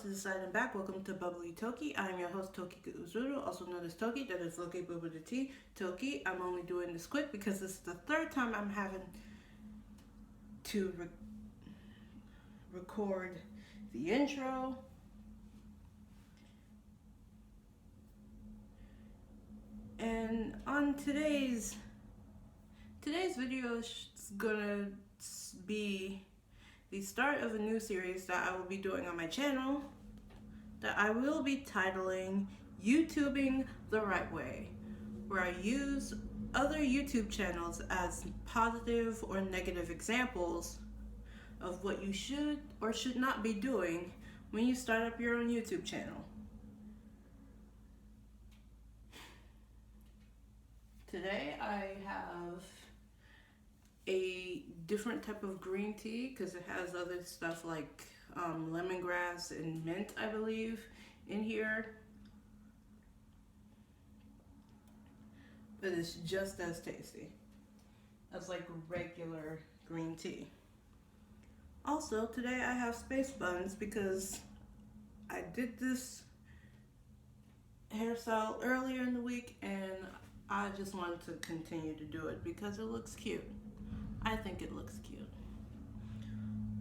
to the side and back. Welcome to Bubbly Toki. I am your host Toki Uzuru, also known as Toki. That is Loki Bubba the T. Toki. I'm only doing this quick because this is the third time I'm having to record the intro. And on today's video is gonna be the start of a new series that I will be doing on my channel that I will be titling YouTube-ing the Right Way, where I use other YouTube channels as positive or negative examples of what you should or should not be doing when you start up your own YouTube channel. Today I have a different type of green tea because it has other stuff like lemongrass and mint, I believe, in here. But it's just as tasty as like regular green tea. Also, today I have space buns because I did this hairstyle earlier in the week and I just wanted to continue to do it because it looks cute. I think it looks cute.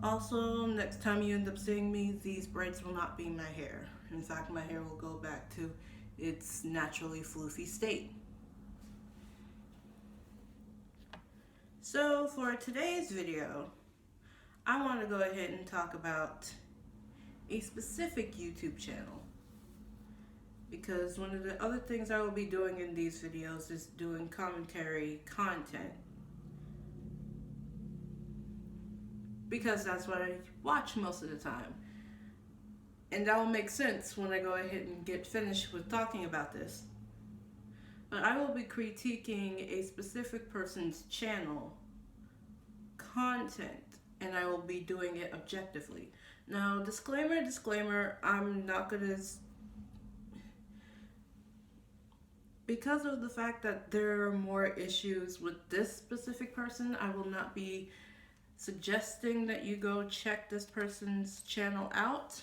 Also, next time you end up seeing me, these braids will not be my hair. In fact, my hair will go back to its naturally floofy state. So for today's video, I want to go ahead and talk about a specific YouTube channel. Because one of the other things I will be doing in these videos is doing commentary content. Because that's what I watch most of the time. And that will make sense when I go ahead and get finished with talking about this. But I will be critiquing a specific person's channel content, and I will be doing it objectively. Now, disclaimer, I'm not gonna, because of the fact that there are more issues with this specific person, I will not be suggesting that you go check this person's channel out.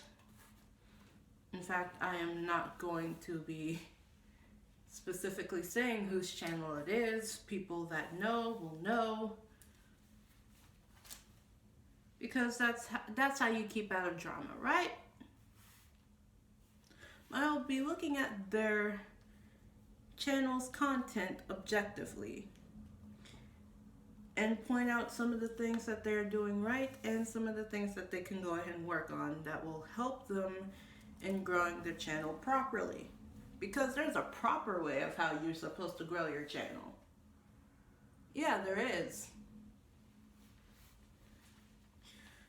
In fact, I am not going to be specifically saying whose channel it is. People that know will know, because that's how you keep out of drama, right? I'll be looking at their channel's content objectively and point out some of the things that they're doing right and some of the things that they can go ahead and work on that will help them in growing their channel properly. Because there's a proper way of how you're supposed to grow your channel. Yeah, there is.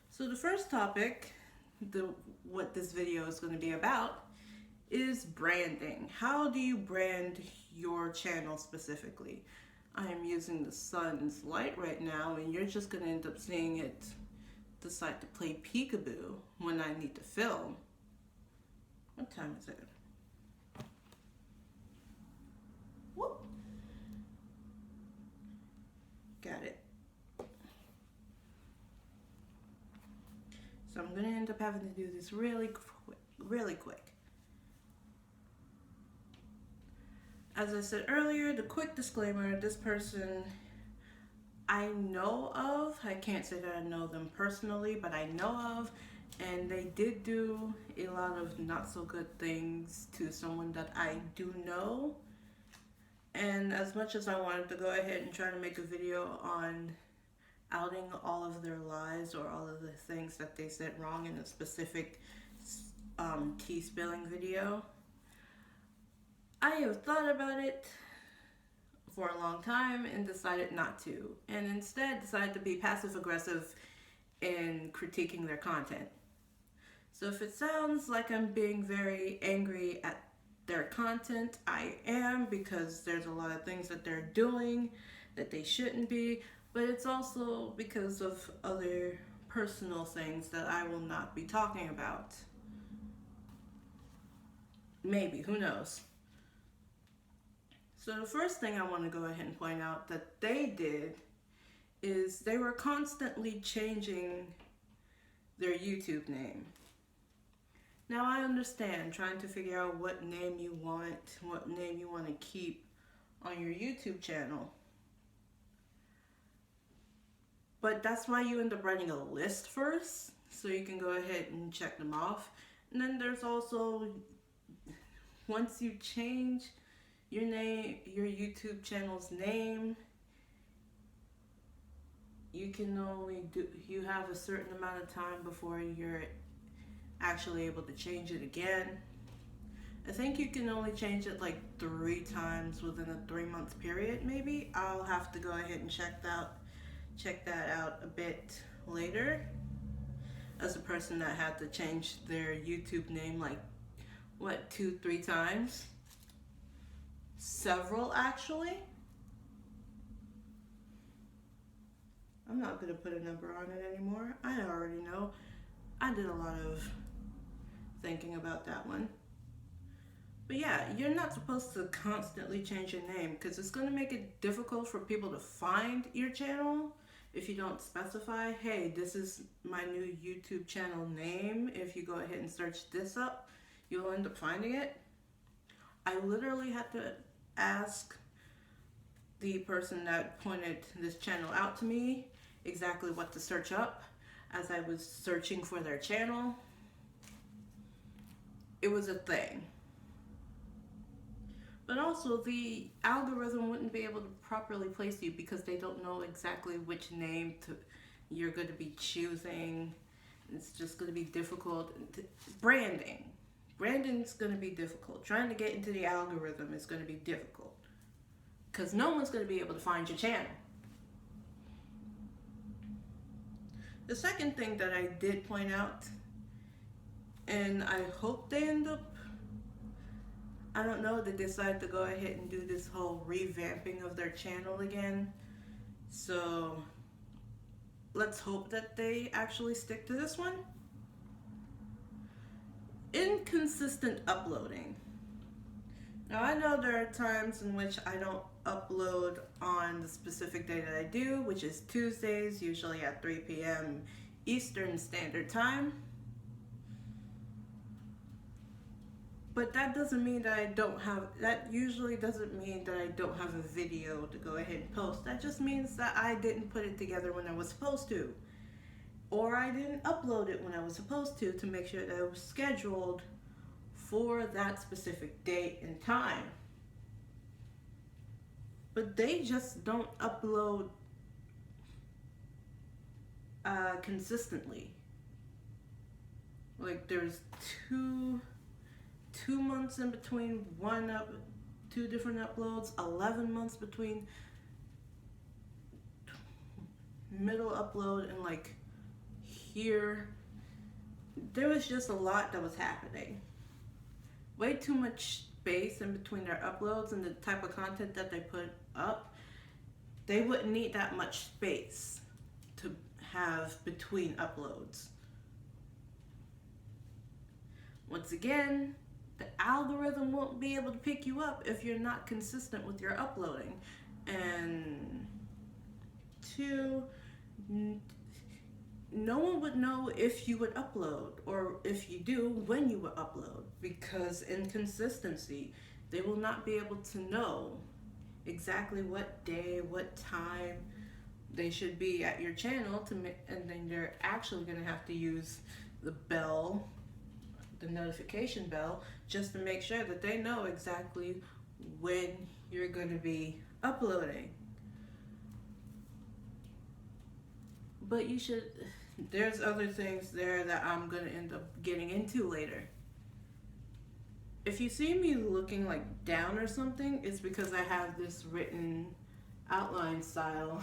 So the first topic, what this video is going to be about, is branding. How do you brand your channel specifically? I am using the sun's light right now, and you're just going to end up seeing it decide to play peekaboo when I need to film. What time is it? Whoop. Got it. So I'm going to end up having to do this really quick. As I said earlier, the quick disclaimer, this person I know of. I can't say that I know them personally, but I know of, and they did do a lot of not so good things to someone that I do know. And as much as I wanted to go ahead and try to make a video on outing all of their lies or all of the things that they said wrong in a specific tea spilling video, I have thought about it for a long time and decided not to, and instead decided to be passive aggressive in critiquing their content. So if it sounds like I'm being very angry at their content, I am, because there's a lot of things that they're doing that they shouldn't be, but it's also because of other personal things that I will not be talking about. Maybe, who knows? So the first thing I want to go ahead and point out that they did is they were constantly changing their YouTube name. Now I understand trying to figure out what name you want to keep on your YouTube channel. But that's why you end up writing a list first, so you can go ahead and check them off. And then there's also, once you change your name, your YouTube channel's name, you have a certain amount of time before you're actually able to change it again. I think you can only change it like 3 times within a 3-month period, maybe. I'll have to go ahead and check that out a bit later. As a person that had to change their YouTube name like 2-3 times, several actually. I'm not gonna put a number on it anymore. I already know. I did a lot of thinking about that one. But yeah, you're not supposed to constantly change your name because it's going to make it difficult for people to find your channel if you don't specify, hey, this is my new YouTube channel name. If you go ahead and search this up, you'll end up finding it. I literally had to ask the person that pointed this channel out to me exactly what to search up as I was searching for their channel. It was a thing. But also, the algorithm wouldn't be able to properly place you because they don't know exactly which name you're going to be choosing. It's just going to be difficult. Branding's going to be difficult. Trying to get into the algorithm is going to be difficult because no one's going to be able to find your channel. The second thing that I did point out, and I hope they end up, I don't know, they decide to go ahead and do this whole revamping of their channel again. So let's hope that they actually stick to this one. Inconsistent uploading. Now I know there are times in which I don't upload on the specific day that I do, which is Tuesdays, usually at 3 p.m. Eastern Standard Time. But that doesn't mean that that usually doesn't mean that I don't have a video to go ahead and post. That just means that I didn't put it together when I was supposed to. Or I didn't upload it when I was supposed to make sure that it was scheduled for that specific date and time. But they just don't upload consistently. Like there's two months in between two different uploads, 11 months between middle upload, and like here there was just a lot that was happening. Way too much space in between their uploads and the type of content that they put up. They wouldn't need that much space to have between uploads. Once again, the algorithm won't be able to pick you up if you're not consistent with your uploading. And 2, no one would know if you would upload, or if you do, when you would upload, because inconsistency. They will not be able to know exactly what day, what time they should be at your channel and then they're actually going to have to use the bell, the notification bell, just to make sure that they know exactly when you're going to be uploading. But there's other things there that I'm going to end up getting into later. If you see me looking like down or something, it's because I have this written outline style.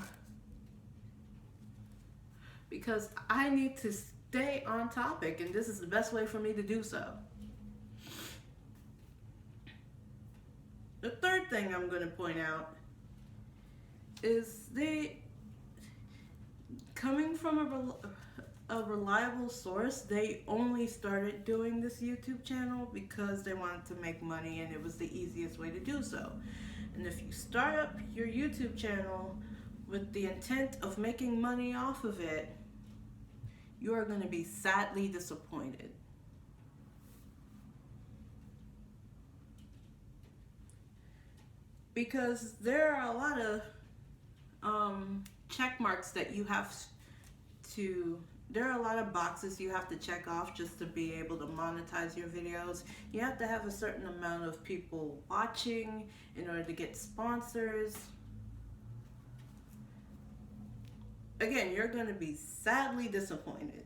Because I need to stay on topic, and this is the best way for me to do so. The third thing I'm going to point out is coming from a reliable source, they only started doing this YouTube channel because they wanted to make money and it was the easiest way to do so. And if you start up your YouTube channel with the intent of making money off of it, you are going to be sadly disappointed. because there are a lot of check marks that you have to, there are a lot of boxes you have to check off just to be able to monetize your videos. You have to have a certain amount of people watching in order to get sponsors. Again, you're going to be sadly disappointed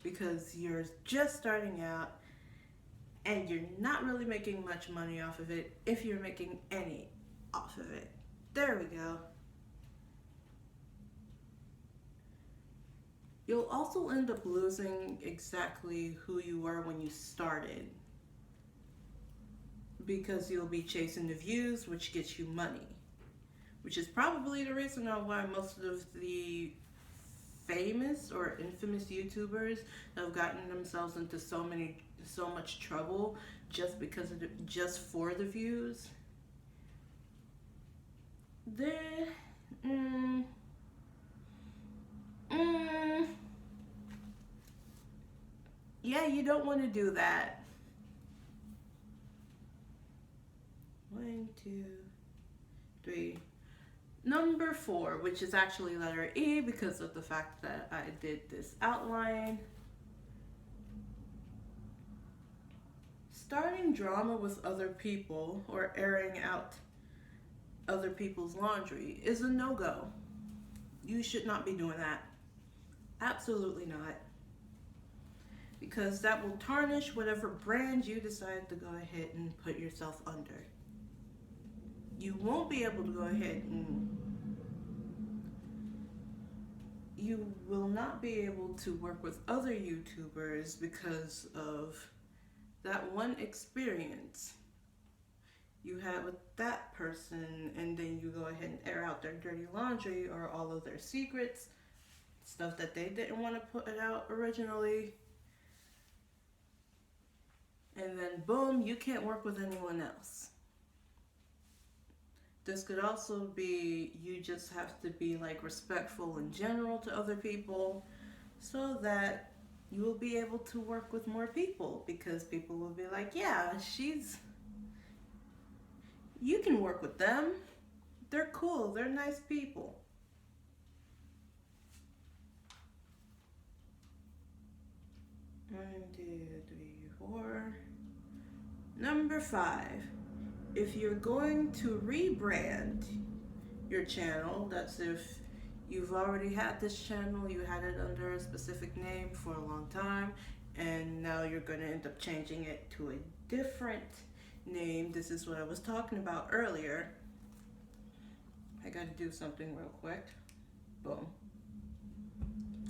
because you're just starting out and you're not really making much money off of it, if you're making any off of it. There we go. You'll also end up losing exactly who you were when you started, because you'll be chasing the views, which gets you money, which is probably the reason why most of the famous or infamous YouTubers have gotten themselves into so much trouble just because of just for the views. Yeah, you don't want to do that. 1, 2, 3. Number 4, which is actually letter E because of the fact that I did this outline. Starting drama with other people or airing out other people's laundry is a no-go. You should not be doing that. Absolutely not. Because that will tarnish whatever brand you decide to go ahead and put yourself under. You won't be able to go ahead and you will not be able to work with other YouTubers because of that one experience you had with that person, and then you go ahead and air out their dirty laundry or all of their secrets, stuff that they didn't want to put out originally, and then boom, you can't work with anyone else. This could also be, you just have to be like respectful in general to other people so that you will be able to work with more people, because people will be like, yeah, you can work with them. They're cool. They're nice people. One, 2, 3, 4. Number 5. If you're going to rebrand your channel, that's if you've already had this channel, you had it under a specific name for a long time, and now you're going to end up changing it to a different name. This is what I was talking about earlier. I got to do something real quick. Boom.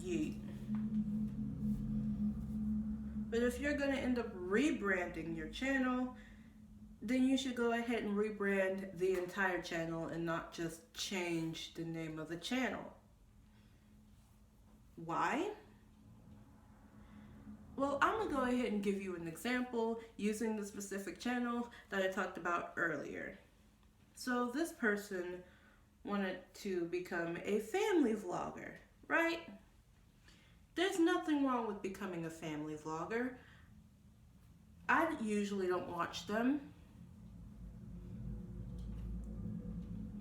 Yeet. But if you're going to end up rebranding your channel, then you should go ahead and rebrand the entire channel and not just change the name of the channel. Why? Well, I'm going to go ahead and give you an example using the specific channel that I talked about earlier. So this person wanted to become a family vlogger, right? There's nothing wrong with becoming a family vlogger. I usually don't watch them,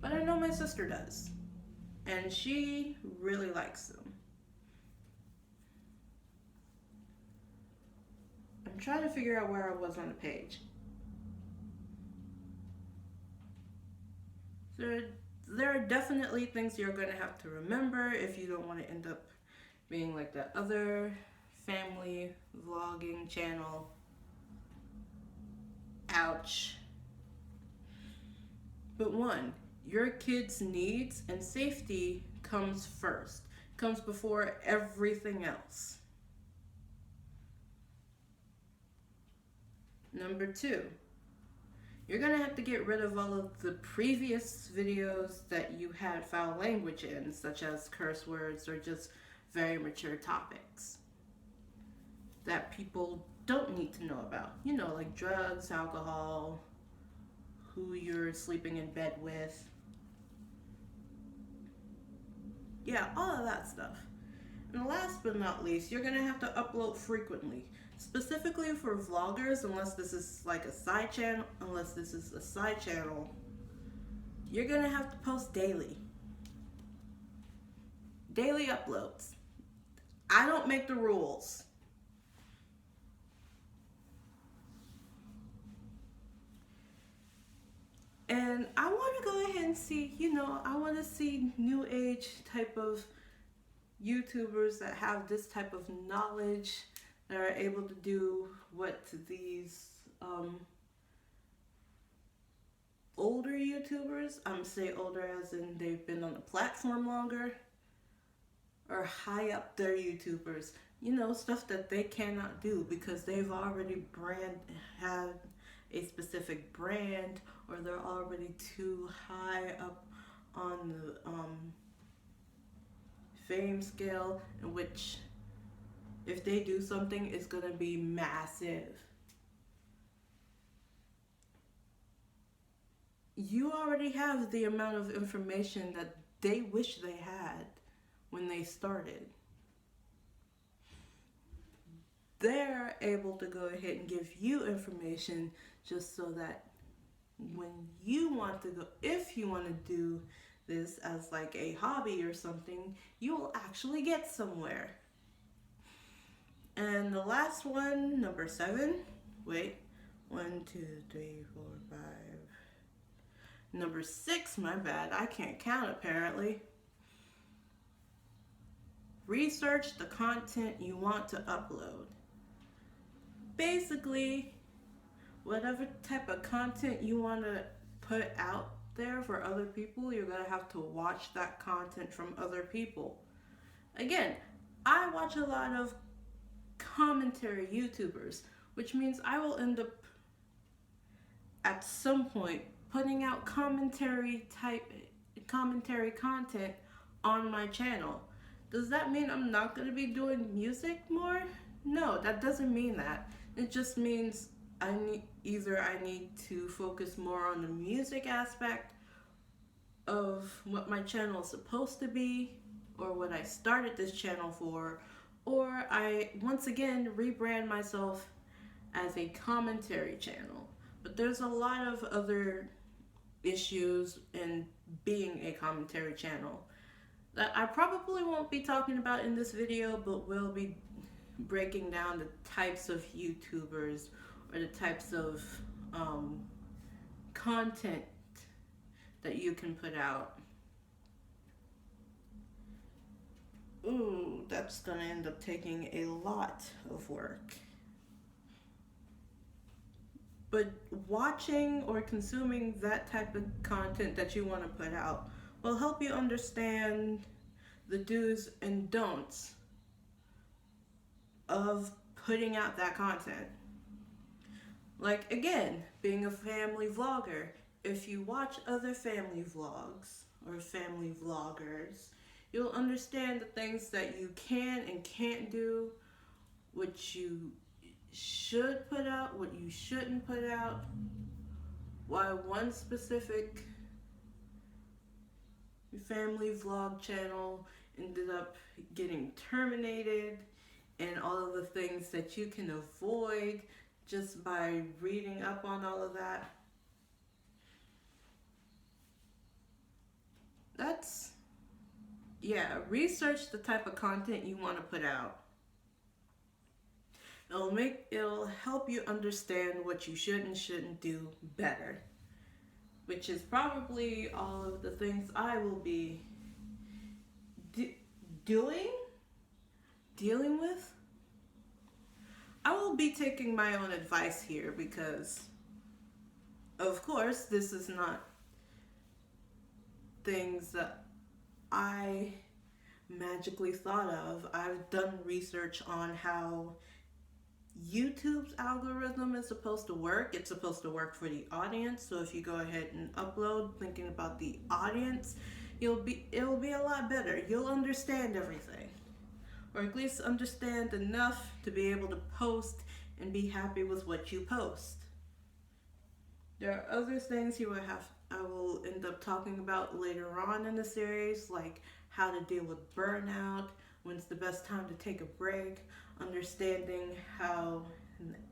but I know my sister does, and she really likes them. I'm trying to figure out where I was on the page. So there are definitely things you're going to have to remember if you don't want to end up being like that other family vlogging channel. Ouch. But 1, your kids' needs and safety comes first, comes before everything else. Number 2, you're going to have to get rid of all of the previous videos that you had foul language in, such as curse words or just very mature topics that people don't need to know about. You know, like drugs, alcohol, who you're sleeping in bed with. Yeah, all of that stuff. And last but not least, you're going to have to upload frequently. Specifically for vloggers, unless this is a side channel, you're gonna have to post daily. Daily uploads. I don't make the rules. And I want to go ahead and see, I want to see new age type of YouTubers that have this type of knowledge, that are able to do what these older YouTubers, I'm say older as in they've been on the platform longer, or high up their YouTubers, stuff that they cannot do because they've already had a specific brand, or they're already too high up on the fame scale, in which if they do something, it's going to be massive. You already have the amount of information that they wish they had when they started. They're able to go ahead and give you information just so that when you want to go, if you want to do this as like a hobby or something, you will actually get somewhere. And the last one, number 7, wait, 1, 2, 3, 4, 5. Number 6, my bad, I can't count apparently. Research the content you want to upload. Basically, whatever type of content you want to put out there for other people, you're going to have to watch that content from other people. Again, I watch a lot of commentary YouTubers, which means I will end up at some point putting out commentary content on my channel. Does that mean I'm not going to be doing music more? No, that doesn't mean that. It just means I need to focus more on the music aspect of what my channel is supposed to be, or what I started this channel for, or I once again rebrand myself as a commentary channel. But there's a lot of other issues in being a commentary channel that I probably won't be talking about in this video, but will be breaking down the types of YouTubers, or the types of content that you can put out. Ooh, that's gonna end up taking a lot of work. But watching or consuming that type of content that you want to put out will help you understand the do's and don'ts of putting out that content. Like, again, being a family vlogger, if you watch other family vlogs or family vloggers, you'll understand the things that you can and can't do, what you should put out, what you shouldn't put out, why one specific family vlog channel ended up getting terminated, and all of the things that you can avoid just by reading up on all of that. Research the type of content you want to put out. It'll help you understand what you should and shouldn't do better, which is probably all of the things I will be dealing with. I will be taking my own advice here because, of course, this is not things that I magically thought of. I've done research on how YouTube's algorithm is supposed to work. It's supposed to work for the audience. So if you go ahead and upload thinking about the audience, it'll be a lot better. You'll understand everything, or at least understand enough to be able to post and be happy with what you post. There are other things I will end up talking about later on in the series, like how to deal with burnout, when's the best time to take a break, understanding how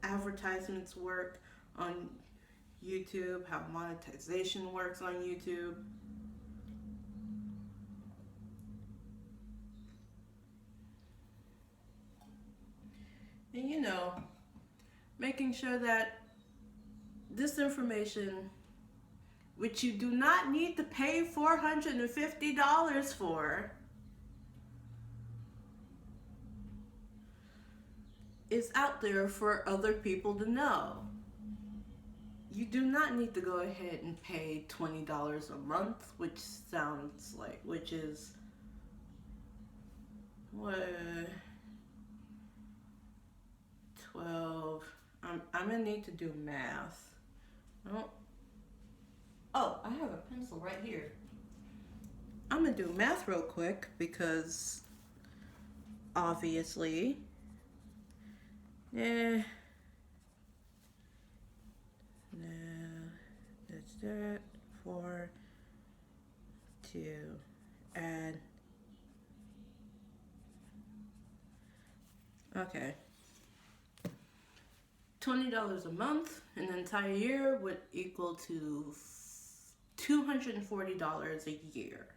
advertisements work on YouTube, how monetization works on YouTube. And you know, making sure that this information, which you do not need to pay $450 for, is out there for other people to know. You do not need to go ahead and pay $20 a month, which is what, 12. I'm gonna need to do math. Oh, I have a pencil right here. I'm gonna do math real quick because obviously, no, that's that. 4, 2, add. Okay. $20 a month in an entire year would equal to $240 a year.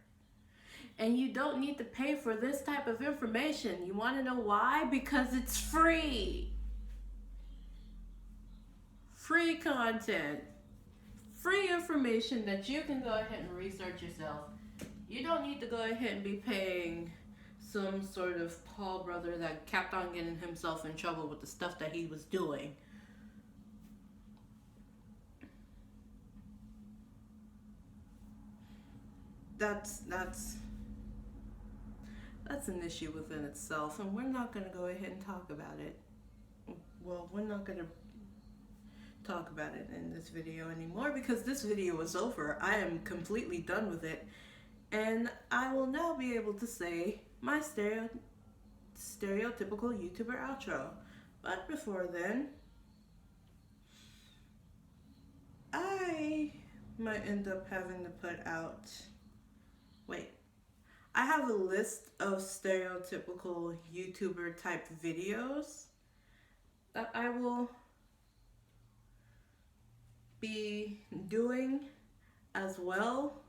And you don't need to pay for this type of information. You want to know why? Because it's free. Free content. Free information that you can go ahead and research yourself. You don't need to go ahead and be paying some sort of Paul brother that kept on getting himself in trouble with the stuff that he was doing. That's an issue within itself, and we're not going to go ahead and talk about it. Well, we're not going to talk about it in this video anymore because this video is over. I am completely done with it, and I will now be able to say my stereotypical YouTuber outro. But before then, I might end up having to put out... Wait. I have a list of stereotypical YouTuber type videos that I will be doing as well,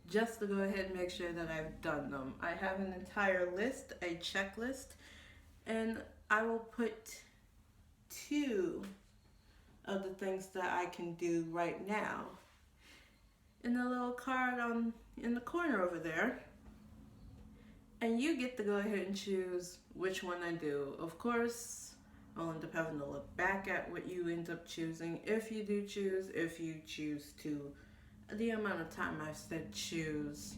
just to go ahead and make sure that I've done them. I have an entire list, a checklist, and I will put 2 of the things that I can do right now in the little card in the corner over there. And you get to go ahead and choose which one I do. Of course, I'll end up having to look back at what you end up choosing. If you do choose, if you choose to, the amount of time I've said choose.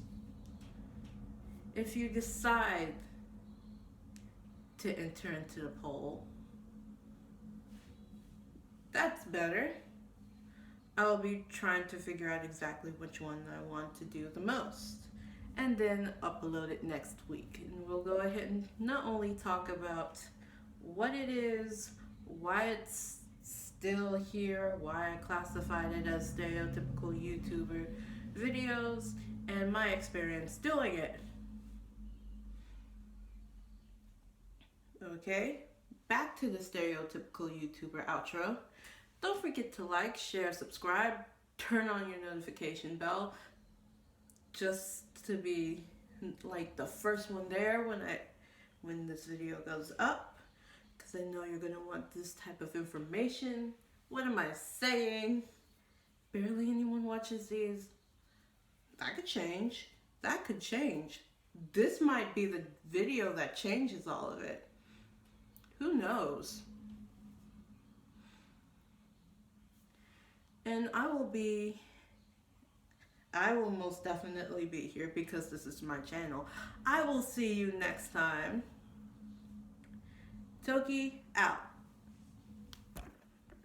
If you decide to enter into the poll, that's better. I'll be trying to figure out exactly which one I want to do the most, and then upload it next week. And we'll go ahead and not only talk about what it is, why it's still here, why I classified it as stereotypical YouTuber videos, and my experience doing it. Okay, back to the stereotypical YouTuber outro. Don't forget to like, share, subscribe, turn on your notification bell just to be like the first one there when this video goes up, because I know you're going to want this type of information. What am I saying? Barely anyone watches these. That could change. That could change. This might be the video that changes all of it. Who knows? And I will most definitely be here because this is my channel. I will see you next time. Toki out.